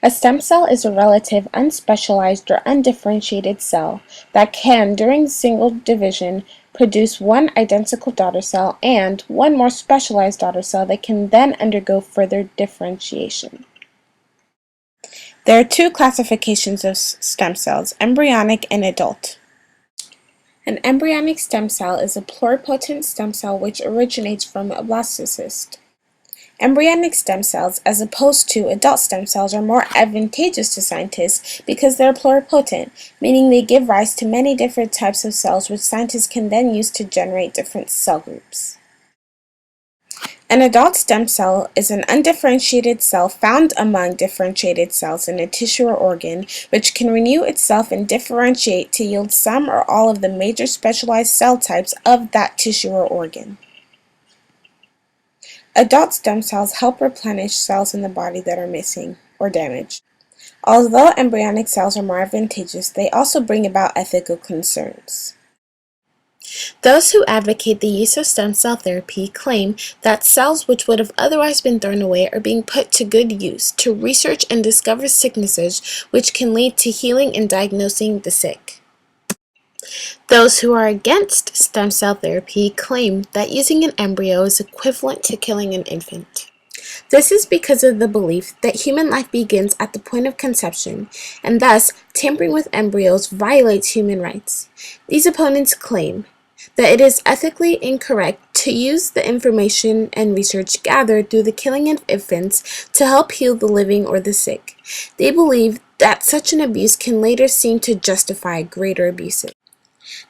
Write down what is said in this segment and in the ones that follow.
A stem cell is a relative, unspecialized, or undifferentiated cell that can, during single division, produce one identical daughter cell and one more specialized daughter cell that can then undergo further differentiation. There are two classifications of stem cells, embryonic and adult. An embryonic stem cell is a pluripotent stem cell which originates from a blastocyst. Embryonic stem cells, as opposed to adult stem cells, are more advantageous to scientists because they are pluripotent, meaning they give rise to many different types of cells which scientists can then use to generate different cell groups. An adult stem cell is an undifferentiated cell found among differentiated cells in a tissue or organ, which can renew itself and differentiate to yield some or all of the major specialized cell types of that tissue or organ. Adult stem cells help replenish cells in the body that are missing or damaged. Although embryonic cells are more advantageous, they also bring about ethical concerns. Those who advocate the use of stem cell therapy claim that cells which would have otherwise been thrown away are being put to good use to research and discover sicknesses which can lead to healing and diagnosing the sick. Those who are against stem cell therapy claim that using an embryo is equivalent to killing an infant. This is because of the belief that human life begins at the point of conception, and thus tampering with embryos violates human rights. These opponents claim that it is ethically incorrect to use the information and research gathered through the killing of infants to help heal the living or the sick. They believe that such an abuse can later seem to justify greater abuses.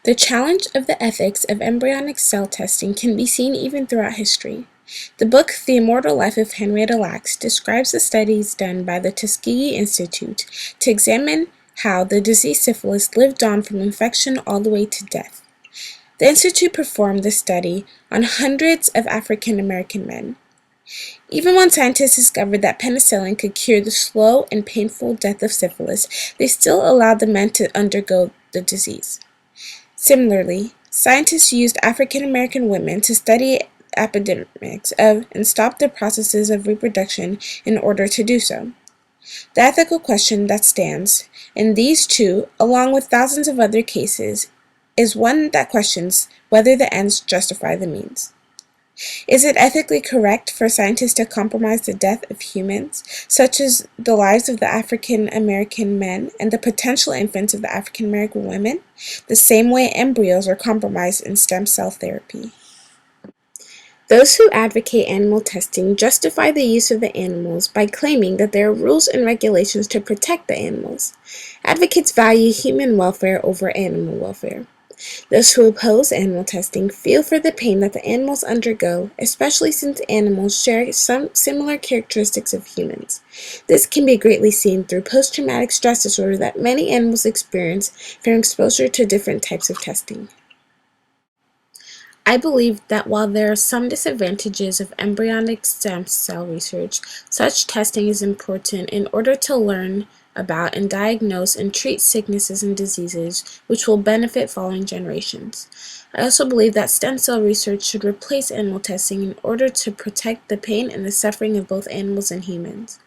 The challenge of the ethics of embryonic cell testing can be seen even throughout history. The book The Immortal Life of Henrietta Lacks describes the studies done by the Tuskegee Institute to examine how the disease syphilis lived on from infection all the way to death. The Institute performed this study on hundreds of African American men. Even when scientists discovered that penicillin could cure the slow and painful death of syphilis, they still allowed the men to undergo the disease. Similarly, scientists used African American women to study epidemics of and stop the processes of reproduction in order to do so. The ethical question that stands in these two, along with thousands of other cases, is one that questions whether the ends justify the means. Is it ethically correct for scientists to compromise the death of humans, such as the lives of the African American men and the potential infants of the African American women, the same way embryos are compromised in stem cell therapy? Those who advocate animal testing justify the use of the animals by claiming that there are rules and regulations to protect the animals. Advocates value human welfare over animal welfare. Those who oppose animal testing feel for the pain that the animals undergo, especially since animals share some similar characteristics of humans. This can be greatly seen through post-traumatic stress disorder that many animals experience from exposure to different types of testing. I believe that while there are some disadvantages of embryonic stem cell research, such testing is important in order to learn about and diagnose and treat sicknesses and diseases which will benefit following generations. I also believe that stem cell research should replace animal testing in order to protect the pain and the suffering of both animals and humans.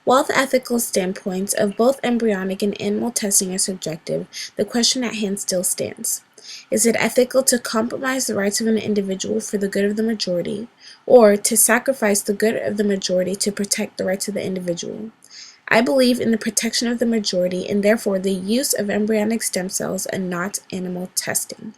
While the ethical standpoints of both embryonic and animal testing are subjective, the question at hand still stands. Is it ethical to compromise the rights of an individual for the good of the majority, or to sacrifice the good of the majority to protect the rights of the individual? I believe in the protection of the majority and therefore the use of embryonic stem cells and not animal testing.